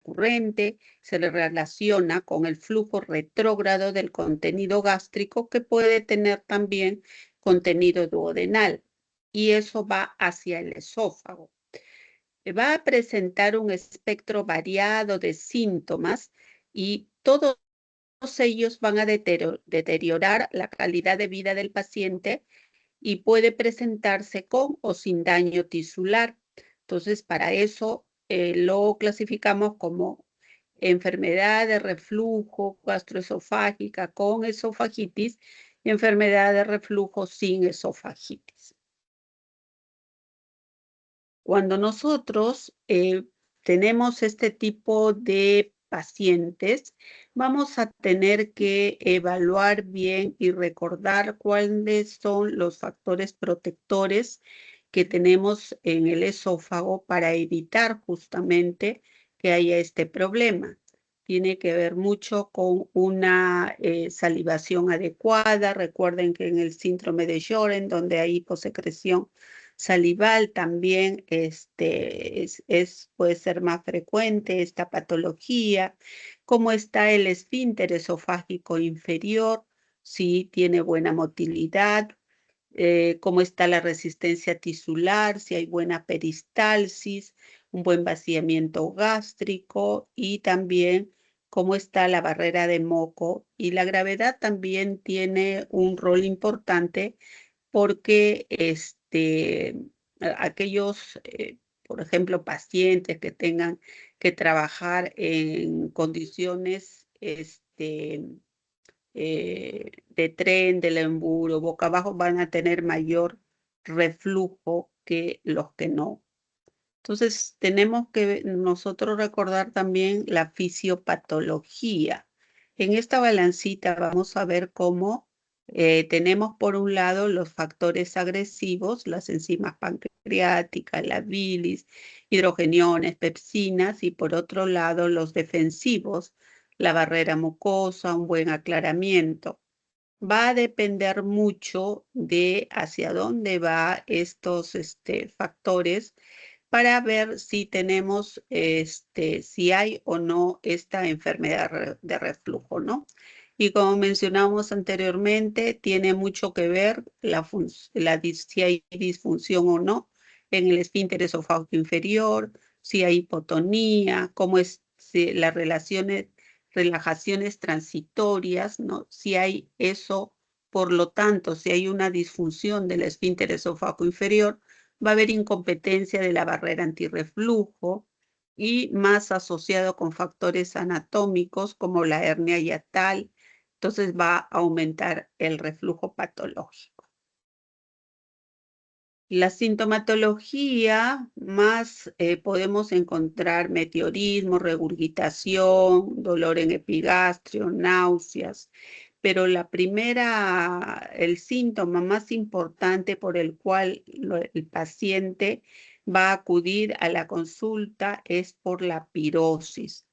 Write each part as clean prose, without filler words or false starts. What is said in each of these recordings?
recurrente, se le relaciona con el flujo retrógrado del contenido gástrico que puede tener también contenido duodenal y eso va hacia el esófago. Va a presentar un espectro variado de síntomas y todos ellos van a deteriorar la calidad de vida del paciente y puede presentarse con o sin daño tisular. Entonces, para eso lo clasificamos como enfermedad de reflujo gastroesofágica con esofagitis y enfermedad de reflujo sin esofagitis. Cuando nosotros tenemos este tipo de pacientes, vamos a tener que evaluar bien y recordar cuáles son los factores protectores que tenemos en el esófago para evitar justamente que haya este problema. Tiene que ver mucho con una salivación adecuada. Recuerden que en el síndrome de Sjögren, donde hay hiposecreción salival, también puede ser más frecuente esta patología. Cómo está el esfínter esofágico inferior, si tiene buena motilidad, cómo está la resistencia tisular, si hay buena peristalsis, un buen vaciamiento gástrico y también cómo está la barrera de moco. Y la gravedad también tiene un rol importante porque aquellos, por ejemplo, pacientes que tengan que trabajar en condiciones de tren, del emburo, boca abajo, van a tener mayor reflujo que los que no. Entonces, tenemos que nosotros recordar también la fisiopatología. En esta balancita vamos a ver cómo tenemos por un lado los factores agresivos, las enzimas pancreáticas, la bilis, hidrogeniones, pepsinas, y por otro lado los defensivos, la barrera mucosa, un buen aclaramiento. Va a depender mucho de hacia dónde va estos factores para ver si tenemos, si hay o no esta enfermedad de reflujo, ¿no? Y como mencionamos anteriormente, tiene mucho que ver si hay disfunción o no en el esfínter esofágico inferior, si hay hipotonía, cómo es las relajaciones transitorias, ¿no? Si hay eso, por lo tanto, si hay una disfunción del esfínter esofágico inferior, va a haber incompetencia de la barrera antirreflujo y más asociado con factores anatómicos como la hernia hiatal. Entonces va a aumentar el reflujo patológico. La sintomatología más podemos encontrar meteorismo, regurgitación, dolor en epigastrio, náuseas, pero el síntoma más importante por el cual el paciente va a acudir a la consulta es por la pirosis.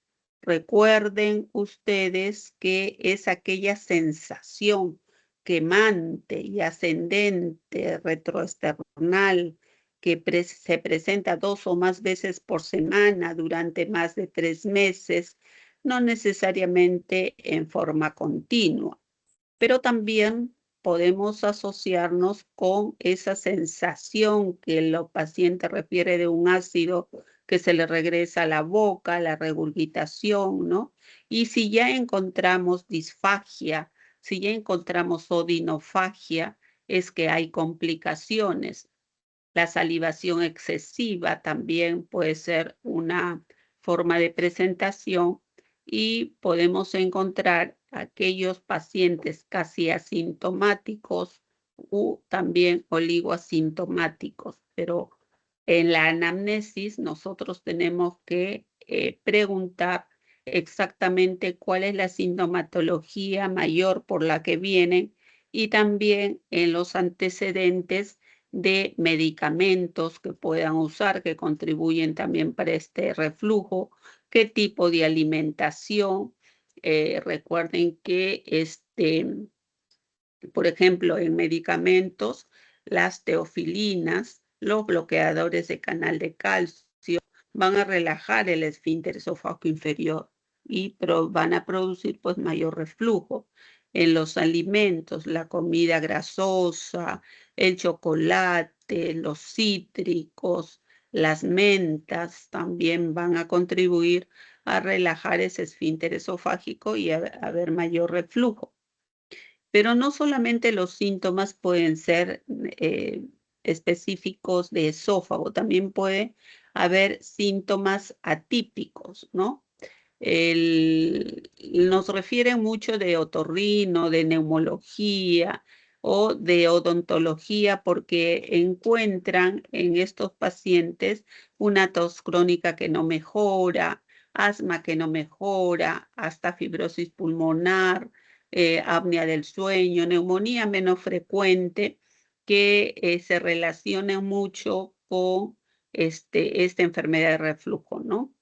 Recuerden ustedes que es aquella sensación quemante y ascendente retroesternal que se presenta 2 o más veces por semana durante más de 3 meses, no necesariamente en forma continua, pero también podemos asociarnos con esa sensación que el paciente refiere de un ácido que se le regresa a la boca, la regurgitación, ¿no? Y si ya encontramos disfagia, si ya encontramos odinofagia, es que hay complicaciones. La salivación excesiva también puede ser una forma de presentación y podemos encontrar aquellos pacientes casi asintomáticos u también oligoasintomáticos, pero en la anamnesis nosotros tenemos que preguntar exactamente cuál es la sintomatología mayor por la que vienen y también en los antecedentes de medicamentos que puedan usar, que contribuyen también para este reflujo, qué tipo de alimentación. Recuerden que, por ejemplo, en medicamentos, las teofilinas, los bloqueadores de canal de calcio, van a relajar el esfínter esofágico inferior y van a producir pues mayor reflujo. En los alimentos, la comida grasosa, el chocolate, los cítricos, las mentas también van a contribuir a relajar ese esfínter esofágico y a haber mayor reflujo. Pero no solamente los síntomas pueden ser específicos de esófago, también puede haber síntomas atípicos, ¿no? Nos refieren mucho de otorrino, de neumología o de odontología porque encuentran en estos pacientes una tos crónica que no mejora, asma que no mejora, hasta fibrosis pulmonar, apnea del sueño, neumonía menos frecuente que se relaciona mucho con esta enfermedad de reflujo, ¿no?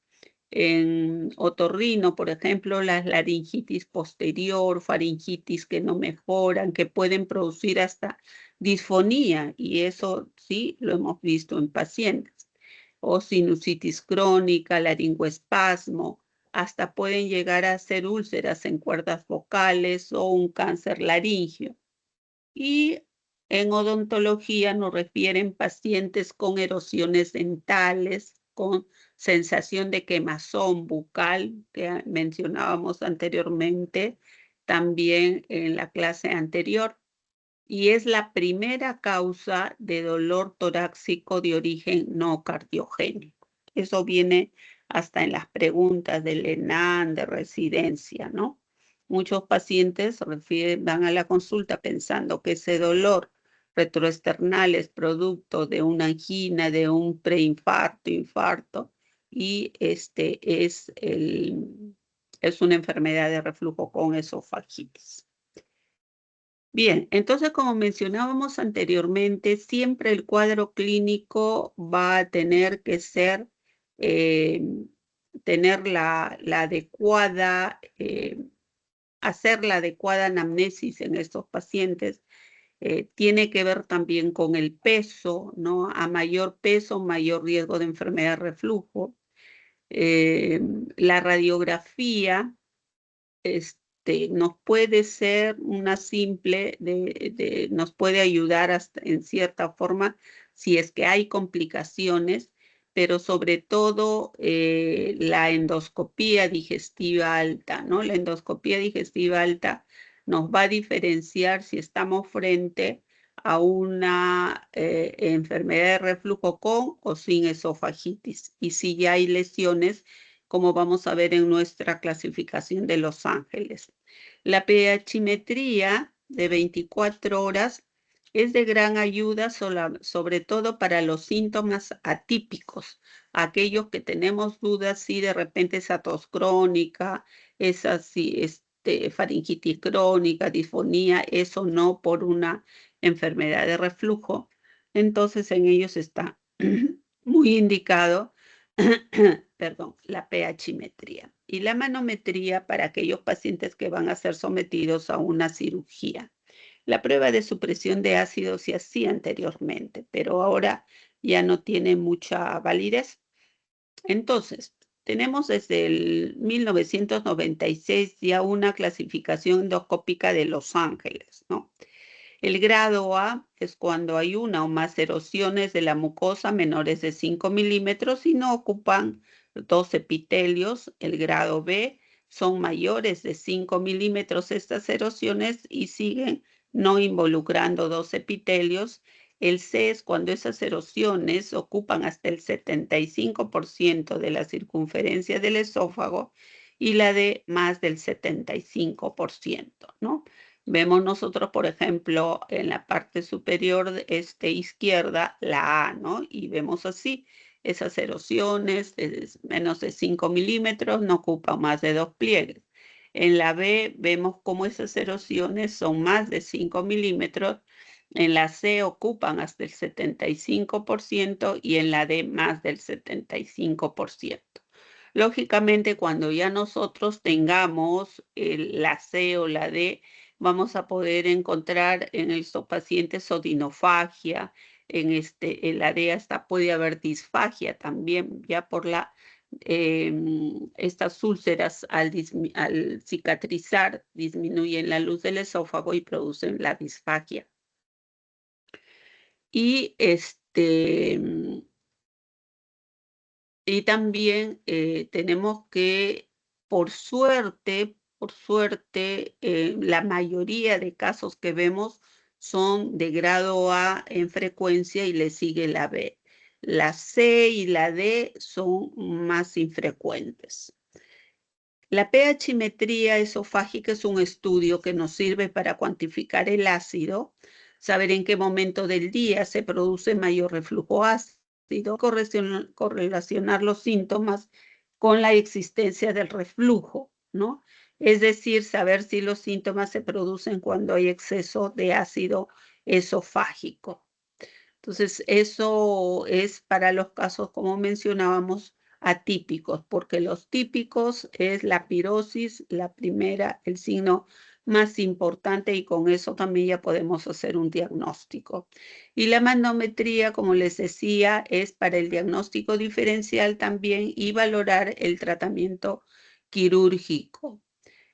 En otorrino, por ejemplo, la laringitis posterior, faringitis que no mejoran, que pueden producir hasta disfonía, y eso sí lo hemos visto en pacientes. O sinusitis crónica, laringoespasmo, hasta pueden llegar a ser úlceras en cuerdas vocales o un cáncer laringio. Y en odontología nos refieren pacientes con erosiones dentales, con sensación de quemazón bucal, que mencionábamos anteriormente, también en la clase anterior. Y es la primera causa de dolor torácico de origen no cardiogénico. Eso viene hasta en las preguntas del ENAN, de residencia, ¿no? Muchos pacientes van a la consulta pensando que ese dolor retroesternal es producto de una angina, de un preinfarto, infarto, y es una enfermedad de reflujo con esofagitis. Bien, entonces como mencionábamos anteriormente, siempre el cuadro clínico va a tener que ser, tener la adecuada, hacer la adecuada anamnesis en estos pacientes. Tiene que ver también con el peso, ¿no? A mayor peso, mayor riesgo de enfermedad de reflujo. La radiografía nos puede ser una simple, nos puede ayudar hasta en cierta forma si es que hay complicaciones, pero sobre todo la endoscopía digestiva alta, ¿no? La endoscopía digestiva alta nos va a diferenciar si estamos frente a una enfermedad de reflujo con o sin esofagitis y si ya hay lesiones como vamos a ver en nuestra clasificación de Los Ángeles. La pHimetría de 24 horas es de gran ayuda, sobre todo para los síntomas atípicos, aquellos que tenemos dudas si de repente esa tos crónica, esa faringitis crónica, disfonía, eso no por una enfermedad de reflujo. Entonces en ellos está muy indicado perdón, la pHimetría y la manometría para aquellos pacientes que van a ser sometidos a una cirugía. La prueba de supresión de ácido se hacía anteriormente, pero ahora ya no tiene mucha validez. Entonces, tenemos desde el 1996 ya una clasificación endoscópica de Los Ángeles, ¿no? El grado A es cuando hay una o más erosiones de la mucosa menores de 5 milímetros y no ocupan 2 epitelios. El grado B son mayores de 5 milímetros estas erosiones y siguen no involucrando 2 epitelios. El C es cuando esas erosiones ocupan hasta el 75% de la circunferencia del esófago y la D más del 75%, ¿no? Vemos nosotros, por ejemplo, en la parte superior izquierda, la A, ¿no? Y vemos así, esas erosiones de menos de 5 milímetros no ocupan más de 2 pliegues. En la B vemos cómo esas erosiones son más de 5 milímetros. En la C ocupan hasta el 75% y en la D más del 75%. Lógicamente, cuando ya nosotros tengamos la C o la D, vamos a poder encontrar en estos pacientes odinofagia, en la DEA puede haber disfagia también, ya por estas úlceras al cicatrizar disminuyen la luz del esófago y producen la disfagia. Y y también tenemos que, por suerte, la mayoría de casos que vemos son de grado A en frecuencia y le sigue la B. La C y la D son más infrecuentes. La pH-metría esofágica es un estudio que nos sirve para cuantificar el ácido, saber en qué momento del día se produce mayor reflujo ácido, correlacionar los síntomas con la existencia del reflujo, ¿no? Es decir, saber si los síntomas se producen cuando hay exceso de ácido esofágico. Entonces, eso es para los casos, como mencionábamos, atípicos, porque los típicos es la pirosis, la primera, el signo más importante, y con eso también ya podemos hacer un diagnóstico. Y la manometría, como les decía, es para el diagnóstico diferencial también y valorar el tratamiento quirúrgico.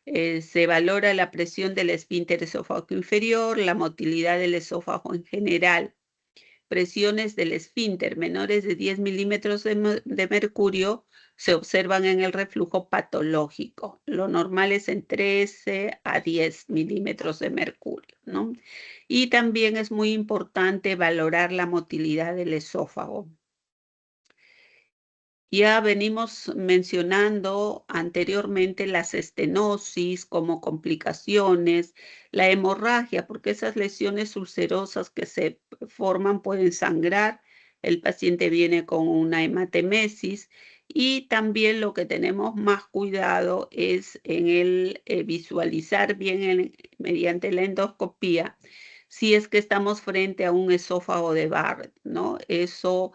Se valora la presión del esfínter esófago inferior, la motilidad del esófago en general. Presiones del esfínter menores de 10 milímetros de mercurio se observan en el reflujo patológico. Lo normal es en 13 a 10 milímetros de mercurio, ¿no? Y también es muy importante valorar la motilidad del esófago. Ya venimos mencionando anteriormente las estenosis como complicaciones, la hemorragia, porque esas lesiones ulcerosas que se forman pueden sangrar. El paciente viene con una hematemesis, y también lo que tenemos más cuidado es en el visualizar bien mediante la endoscopía si es que estamos frente a un esófago de Barrett, ¿no? Eso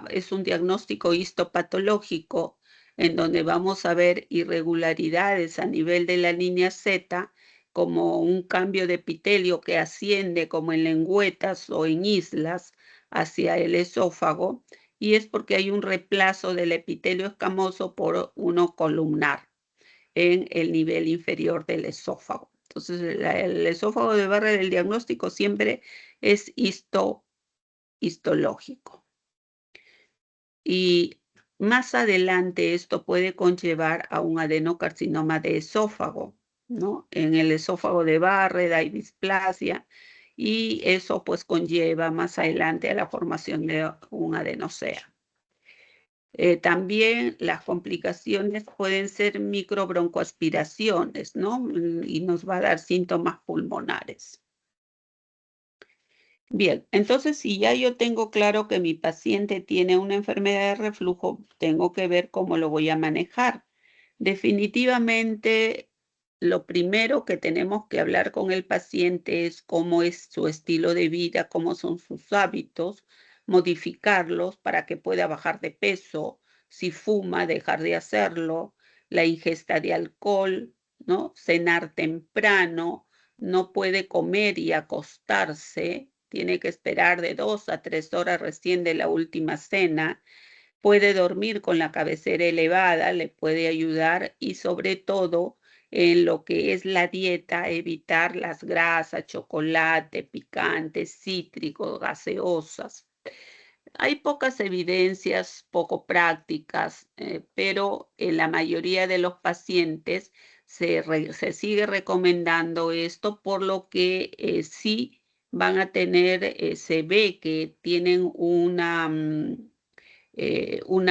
es un diagnóstico histopatológico en donde vamos a ver irregularidades a nivel de la línea Z, como un cambio de epitelio que asciende como en lengüetas o en islas hacia el esófago, y es porque hay un reemplazo del epitelio escamoso por uno columnar en el nivel inferior del esófago. Entonces, el esófago de Barrett, el diagnóstico siempre es histológico. Y más adelante esto puede conllevar a un adenocarcinoma de esófago, ¿no? En el esófago de Barrett hay displasia, y eso pues conlleva más adelante a la formación de un adenosea. También las complicaciones pueden ser microbroncoaspiraciones, ¿no? Y nos va a dar síntomas pulmonares. Bien, entonces si ya yo tengo claro que mi paciente tiene una enfermedad de reflujo, tengo que ver cómo lo voy a manejar. Definitivamente, lo primero que tenemos que hablar con el paciente es cómo es su estilo de vida, cómo son sus hábitos, modificarlos para que pueda bajar de peso. Si fuma, dejar de hacerlo, la ingesta de alcohol, ¿no? Cenar temprano, no puede comer y acostarse, tiene que esperar de 2 a 3 horas recién de la última cena. Puede dormir con la cabecera elevada, le puede ayudar, y sobre todo en lo que es la dieta, evitar las grasas, chocolate, picantes, cítricos, gaseosas. Hay pocas evidencias, poco prácticas, pero en la mayoría de los pacientes se sigue recomendando esto, por lo que sí van a tener, se ve que tienen una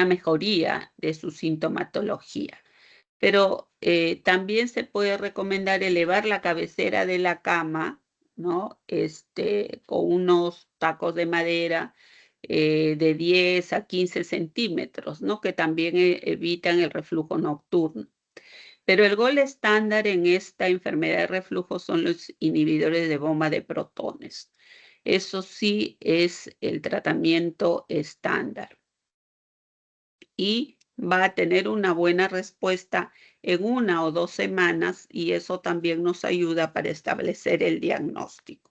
mejoría de su sintomatología. Pero también se puede recomendar elevar la cabecera de la cama, ¿no? Con unos tacos de madera de 10 a 15 centímetros, ¿no? Que también evitan el reflujo nocturno. Pero el gol estándar en esta enfermedad de reflujo son los inhibidores de bomba de protones. Eso sí es el tratamiento estándar, y va a tener una buena respuesta en 1 o 2 semanas, y eso también nos ayuda para establecer el diagnóstico.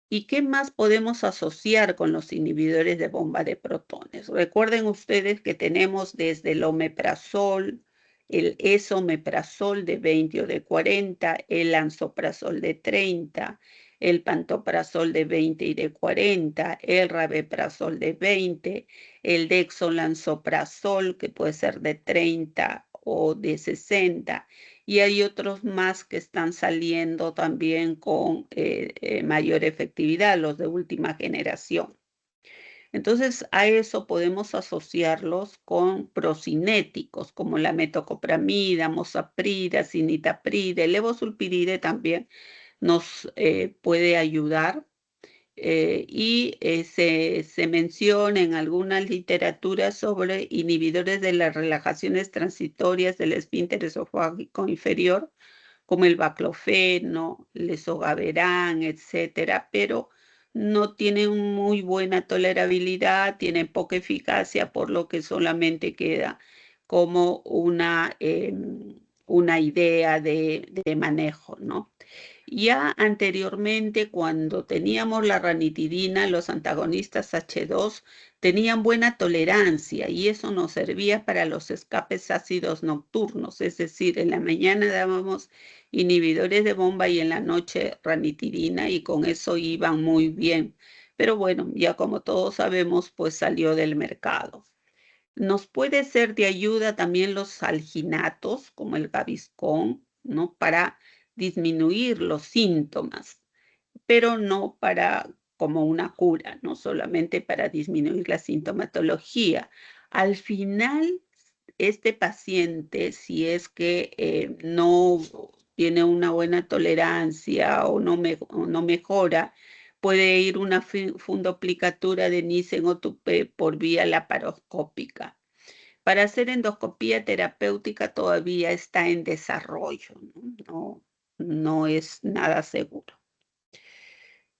¿Y qué más podemos asociar con los inhibidores de bomba de protones? Recuerden ustedes que tenemos desde el omeprazol, el esomeprazol de 20 o de 40, el lansoprazol de 30, el pantoprazol de 20 y de 40, el rabeprazol de 20, el dexolansoprazol que puede ser de 30 o de 60, y hay otros más que están saliendo también con mayor efectividad, los de última generación. Entonces, a eso podemos asociarlos con procinéticos, como la metocopramida, mosaprida, cinitaprida, el levosulpiride también nos puede ayudar. Se menciona en algunas literaturas sobre inhibidores de las relajaciones transitorias del esfínter esofágico inferior, como el baclofeno, lesogaverán, etcétera, pero no tienen muy buena tolerabilidad, tienen poca eficacia, por lo que solamente queda como una idea de manejo, ¿no? Ya anteriormente, cuando teníamos la ranitidina, los antagonistas H2 tenían buena tolerancia y eso nos servía para los escapes ácidos nocturnos, es decir, en la mañana dábamos inhibidores de bomba y en la noche ranitidina y con eso iban muy bien. Pero bueno, ya como todos sabemos, pues salió del mercado. Nos puede ser de ayuda también los alginatos, como el Gaviscon, ¿no? Para disminuir los síntomas, pero no para como una cura, no solamente para disminuir la sintomatología. Al final, este paciente, si es que no tiene una buena tolerancia o no mejora, puede ir una fundoplicatura de Nissen o tupé por vía laparoscópica. Para hacer endoscopía terapéutica todavía está en desarrollo, ¿no? No es nada seguro.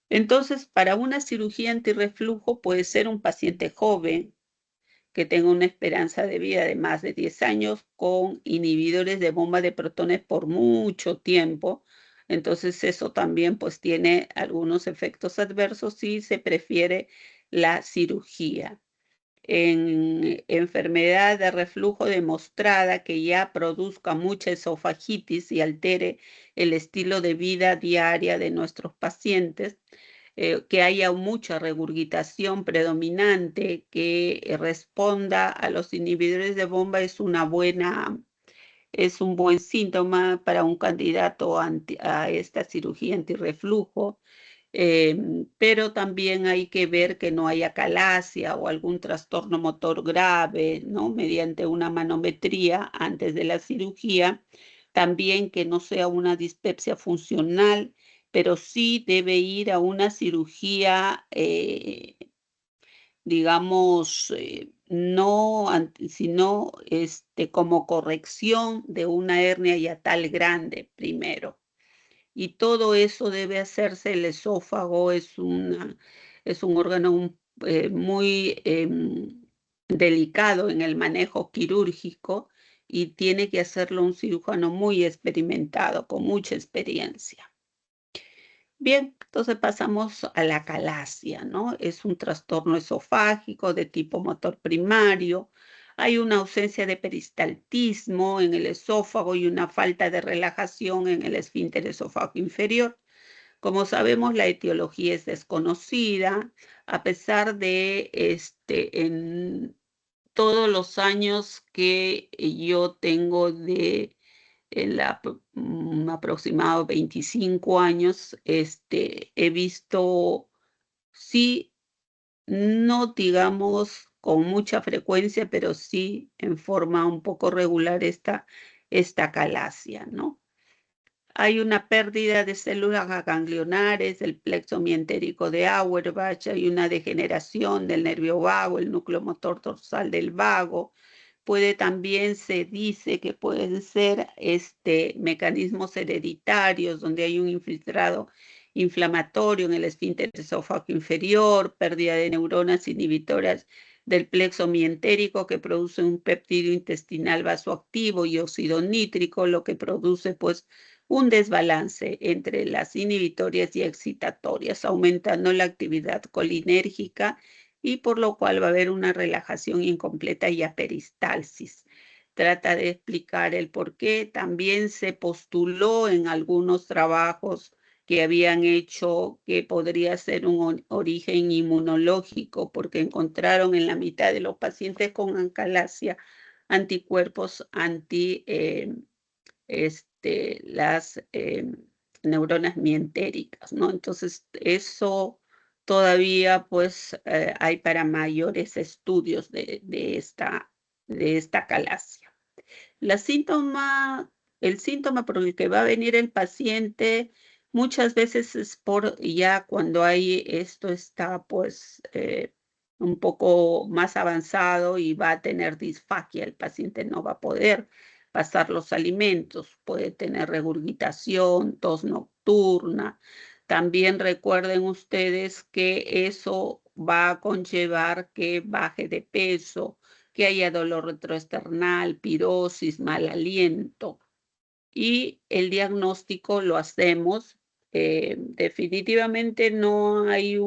Entonces, para una cirugía antirreflujo puede ser un paciente joven que tenga una esperanza de vida de más de 10 años con inhibidores de bomba de protones por mucho tiempo. Entonces, eso también pues tiene algunos efectos adversos si se prefiere la cirugía. En enfermedad de reflujo demostrada que ya produzca mucha esofagitis y altere el estilo de vida diaria de nuestros pacientes, que haya mucha regurgitación predominante, que responda a los inhibidores de bomba es un buen síntoma para un candidato a esta cirugía antirreflujo. Pero también hay que ver que no haya calasia o algún trastorno motor grave, ¿no? Mediante una manometría antes de la cirugía. También que no sea una dispepsia funcional, pero sí debe ir a una cirugía, digamos, no, sino como corrección de una hernia yatal grande primero. Y todo eso debe hacerse, el esófago es un órgano muy delicado en el manejo quirúrgico y tiene que hacerlo un cirujano muy experimentado, con mucha experiencia. Bien, entonces pasamos a la calasia, ¿no? Es un trastorno esofágico de tipo motor primario. Hay una ausencia de peristaltismo en el esófago y una falta de relajación en el esfínter esofágico inferior. Como sabemos, la etiología es desconocida, a pesar de en todos los años que yo tengo de aproximado 25 años, he visto, sí, no digamos con mucha frecuencia, pero sí en forma un poco regular esta calasia, ¿no? Hay una pérdida de células ganglionares, del plexo mientérico de Auerbach, hay una degeneración del nervio vago, el núcleo motor dorsal del vago. Puede también, se dice que pueden ser mecanismos hereditarios donde hay un infiltrado inflamatorio en el esfínter esofágico inferior, pérdida de neuronas inhibitoras del plexo mientérico que produce un péptido intestinal vasoactivo y óxido nítrico, lo que produce pues un desbalance entre las inhibitorias y excitatorias, aumentando la actividad colinérgica y por lo cual va a haber una relajación incompleta y aperistalsis. Trata de explicar el por qué. También se postuló en algunos trabajos que habían hecho que podría ser un origen inmunológico, porque encontraron en la mitad de los pacientes con ancalasia anticuerpos anti las neuronas mientéricas, ¿no? Entonces, eso todavía, pues, hay para mayores estudios de esta acalasia. La síntoma, el síntoma por el que va a venir el paciente muchas veces es por ya cuando hay esto está pues un poco más avanzado y va a tener disfagia. El paciente no va a poder pasar los alimentos, puede tener regurgitación, tos nocturna. También recuerden ustedes que eso va a conllevar que baje de peso, que haya dolor retroesternal, pirosis, mal aliento. Y el diagnóstico lo hacemos. Definitivamente no hay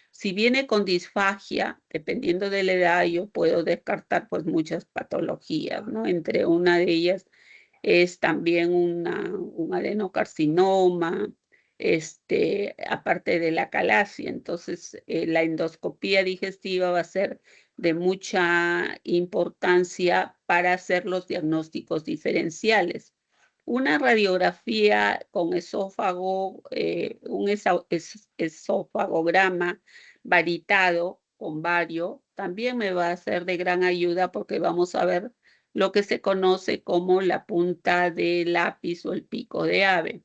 si viene con disfagia, dependiendo de la edad, yo puedo descartar pues muchas patologías, ¿no? Entre una de ellas es también un adenocarcinoma, aparte de la calasia. Entonces, la endoscopía digestiva va a ser de mucha importancia para hacer los diagnósticos diferenciales. Una radiografía con esófago, esofagograma varitado con vario, también me va a ser de gran ayuda porque vamos a ver lo que se conoce como la punta de lápiz o el pico de ave.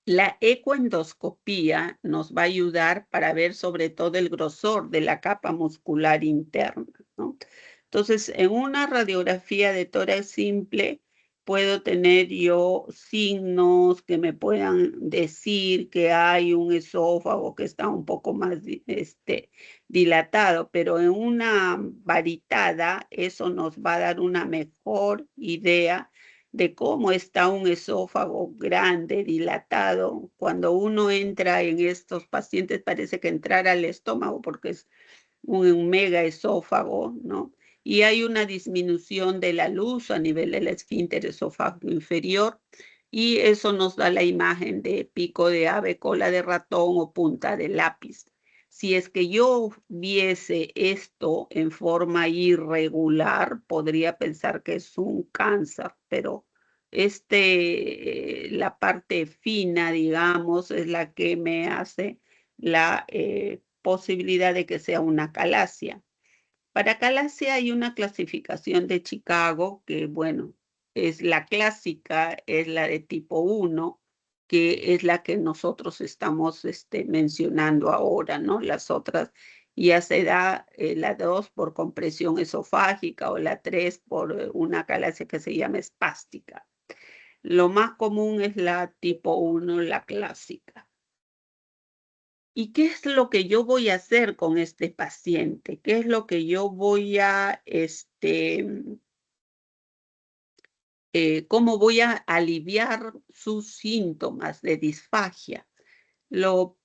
La ecoendoscopía nos va a ayudar para ver sobre todo el grosor de la capa muscular interna, ¿no? Entonces, en una radiografía de tórax simple, puedo tener yo signos que me puedan decir que hay un esófago que está un poco más dilatado, pero en una varitada eso nos va a dar una mejor idea de cómo está un esófago grande, dilatado. Cuando uno entra en estos pacientes parece que entrar al estómago porque es un mega esófago, ¿no? Y hay una disminución de la luz a nivel del esfínter esófago inferior y eso nos da la imagen de pico de ave, cola de ratón o punta de lápiz. Si es que yo viese esto en forma irregular, podría pensar que es un cáncer, pero la parte fina, digamos, es la que me hace la posibilidad de que sea una calasia. Para calasia hay una clasificación de Chicago que, bueno, es la clásica, es la de tipo 1, que es la que nosotros estamos mencionando ahora, ¿no? Las otras ya se da la 2 por compresión esofágica o la 3 por una calasia que se llama espástica. Lo más común es la tipo 1, la clásica. ¿Y qué es lo que yo voy a hacer con este paciente? ¿Qué es lo que yo voy a, cómo voy a aliviar sus síntomas de disfagia? Lo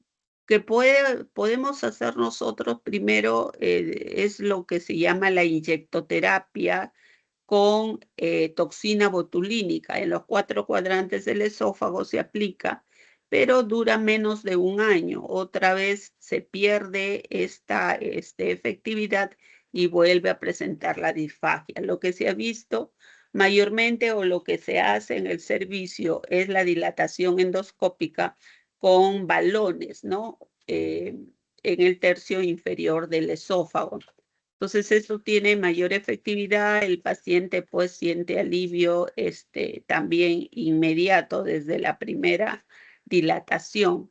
que podemos hacer nosotros primero es lo que se llama la inyectoterapia con toxina botulínica. En los 4 cuadrantes del esófago se aplica, pero dura menos de un año. Otra vez se pierde esta efectividad y vuelve a presentar la disfagia. Lo que se ha visto mayormente o lo que se hace en el servicio es la dilatación endoscópica con balones, ¿no? En el tercio inferior del esófago. Entonces eso tiene mayor efectividad, el paciente pues siente alivio también inmediato desde la primera dilatación.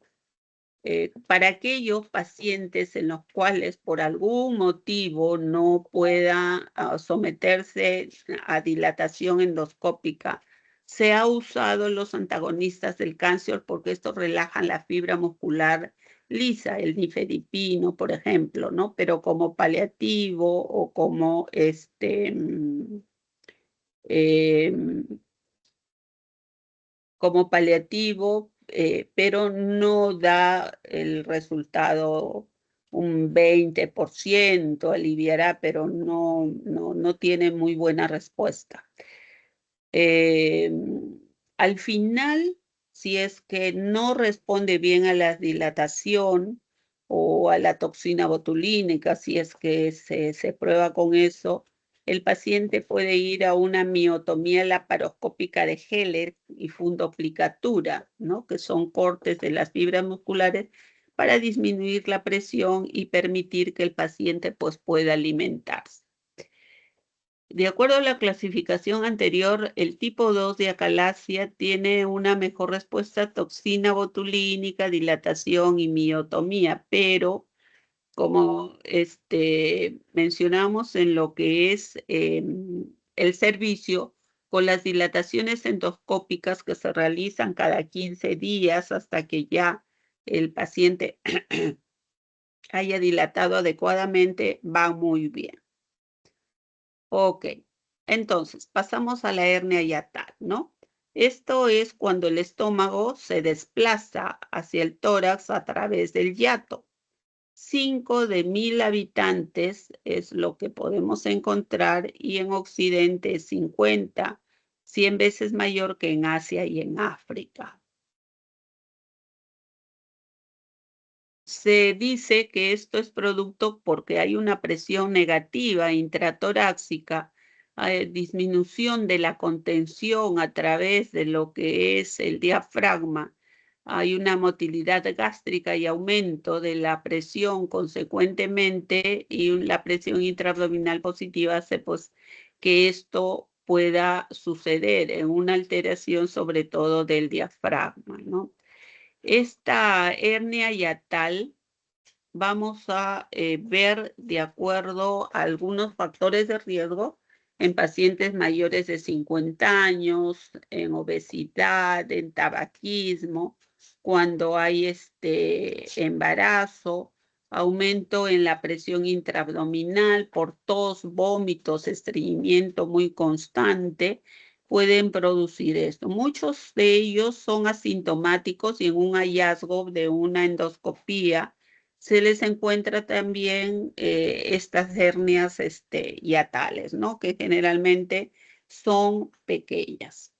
Para aquellos pacientes en los cuales por algún motivo no pueda someterse a dilatación endoscópica, se ha usado los antagonistas del cáncer porque estos relajan la fibra muscular lisa, el nifedipino, por ejemplo, ¿no? Pero como paliativo o como como paliativo, pero no da el resultado un 20%, aliviará, pero no tiene muy buena respuesta. Eh, Al final, si es que no responde bien a la dilatación o a la toxina botulínica, si es que se prueba con eso, el paciente puede ir a una miotomía laparoscópica de Heller y fundoplicatura, ¿no? Que son cortes de las fibras musculares para disminuir la presión y permitir que el paciente pues, pueda alimentarse. De acuerdo a la clasificación anterior, el tipo 2 de acalasia tiene una mejor respuesta a toxina botulínica, dilatación y miotomía, pero como mencionamos en lo que es el servicio, con las dilataciones endoscópicas que se realizan cada 15 días hasta que ya el paciente haya dilatado adecuadamente, va muy bien. Ok, entonces pasamos a la hernia hiatal, ¿no? Esto es cuando el estómago se desplaza hacia el tórax a través del hiato. 5 de 1000 habitantes es lo que podemos encontrar y en Occidente es 50, 100 veces mayor que en Asia y en África. Se dice que esto es producto porque hay una presión negativa intratorácica, disminución de la contención a través de lo que es el diafragma. Hay una motilidad gástrica y aumento de la presión consecuentemente y la presión intraabdominal positiva hace pues que esto pueda suceder en una alteración sobre todo del diafragma, ¿no? Esta hernia hiatal vamos a ver de acuerdo a algunos factores de riesgo en pacientes mayores de 50 años, en obesidad, en tabaquismo, cuando hay embarazo, aumento en la presión intraabdominal por tos, vómitos, estreñimiento muy constante, pueden producir esto. Muchos de ellos son asintomáticos y en un hallazgo de una endoscopía se les encuentra también estas hernias hiatales, ¿no? Que generalmente son pequeñas.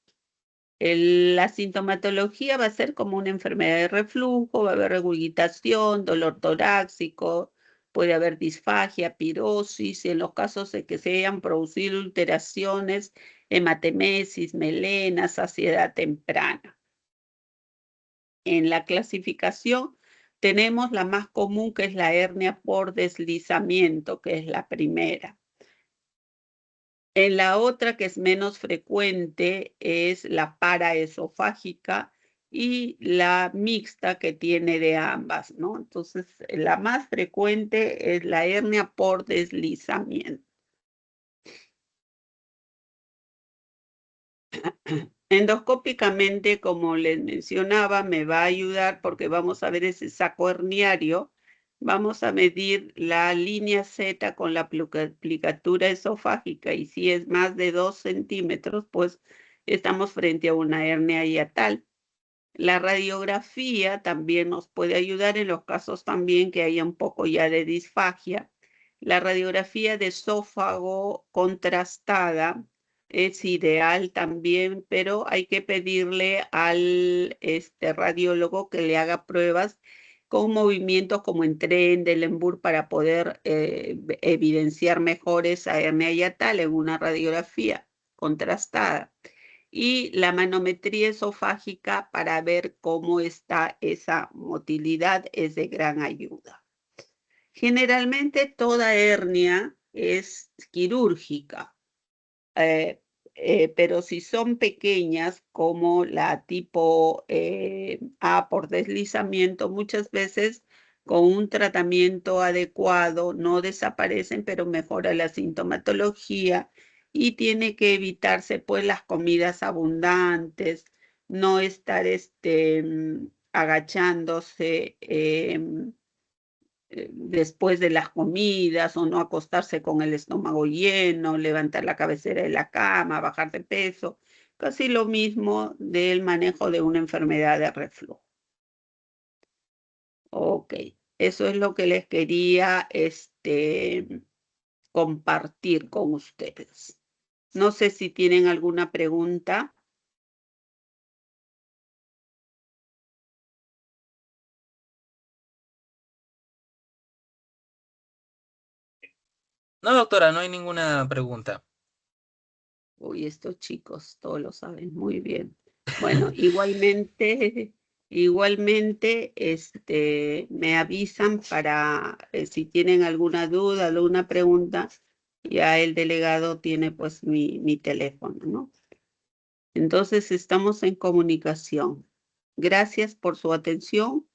La sintomatología va a ser como una enfermedad de reflujo, va a haber regurgitación, dolor torácico, puede haber disfagia, pirosis, y en los casos de que se hayan producido alteraciones, hematemesis, melena, saciedad temprana. En la clasificación tenemos la más común, que es la hernia por deslizamiento, que es la primera. En la otra, que es menos frecuente, es la paraesofágica y la mixta, que tiene de ambas, ¿no? Entonces, la más frecuente es la hernia por deslizamiento. Endoscópicamente, como les mencionaba, me va a ayudar porque vamos a ver ese saco herniario. Vamos a medir la línea Z con la aplicatura esofágica y si es más de 2 centímetros, pues estamos frente a una hernia hiatal. La radiografía también nos puede ayudar en los casos también que haya un poco ya de disfagia. La radiografía de esófago contrastada es ideal también, pero hay que pedirle al radiólogo que le haga pruebas con movimientos como en Trendelenburg para poder evidenciar mejor esa hernia hiatal en una radiografía contrastada. Y la manometría esofágica para ver cómo está esa motilidad es de gran ayuda. Generalmente toda hernia es quirúrgica, pero si son pequeñas como la tipo A por deslizamiento, muchas veces con un tratamiento adecuado no desaparecen, pero mejora la sintomatología y tiene que evitarse pues las comidas abundantes, no estar agachándose después de las comidas o no acostarse con el estómago lleno, levantar la cabecera de la cama, bajar de peso, casi lo mismo del manejo de una enfermedad de reflujo. Ok, eso es lo que les quería compartir con ustedes. No sé si tienen alguna pregunta. No, doctora, no hay ninguna pregunta. Uy, estos chicos todos lo saben muy bien. Bueno, igualmente, igualmente, me avisan para si tienen alguna duda, alguna pregunta, ya el delegado tiene pues mi teléfono, ¿no? Entonces estamos en comunicación. Gracias por su atención.